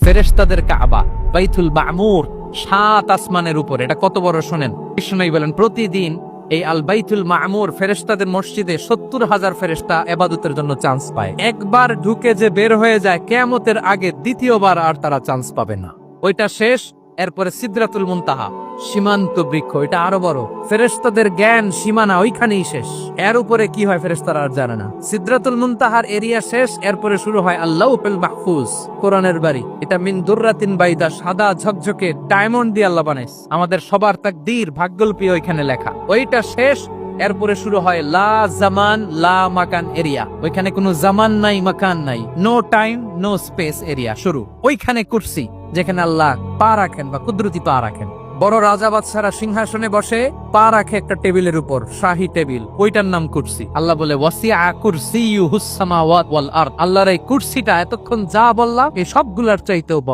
ফেরেশতাদের কাবা বাইতুল মামুর 7 আসমানের উপর। এটা কত বড় শোনেন। কৃষ্ণই বলেন প্রতিদিন এই আল বাইতুল মামুর ফেরেশতাদের মসজিদে 70,000 ফেরেশতা ইবাদতের জন্য চান্স পায়। একবার ঢুকে যে বের হয়ে যায় কিয়ামতের আগে দ্বিতীয়বার আর তারা চান্স পাবে না। ওইটা শেষ। এরপরে সিদরাতুল মুনতাহা সীমান্ত বৃক্ষ, এটা আরো বড়। ফেরেশতাদের জ্ঞান সীমানা ওইখানেই শেষ। এর উপরে কি হয় ফেরেশতারা আর জানে না। সিদরাতুল মুনতাহার এরিয়া শেষ। এরপরে শুরু হয় আল্লাহুল মাহফুজ, কোরআনের বাড়ি। এটা মিন দুররাতিন বাইদা, সাদা ঝকঝকে ডায়মন্ড দিয়ে আল্লাহ বানাইছে। আমাদের সবার তাকদীর ভাগ্যলিপি ওইখানে লেখা। ওইটা শেষ। এরপরে শুরু হয় লা জামান লা মাকান এরিয়া। ওইখানে কোনো জামান নাই, মাকান নাই, no time no space area শুরু। ওইখানে কুরসি, যেখানে আল্লাহ পা রাখেন বা কুদরতি পা রাখেন। বড় রাজা বাদশারা সিংহাসনে বসে পা রাখে একটা টেবিলের উপর, শাহী টেবিল, ওইটার নাম কুরসি। আল্লাহ বলে ওয়াসিআ কুরসিয়ুহুস সামাওয়াত ওয়াল আরদ। আল্লাহর এই কুরসিটা এতক্ষণ যা বললাম এই সবগুলার চাইতেও বড়।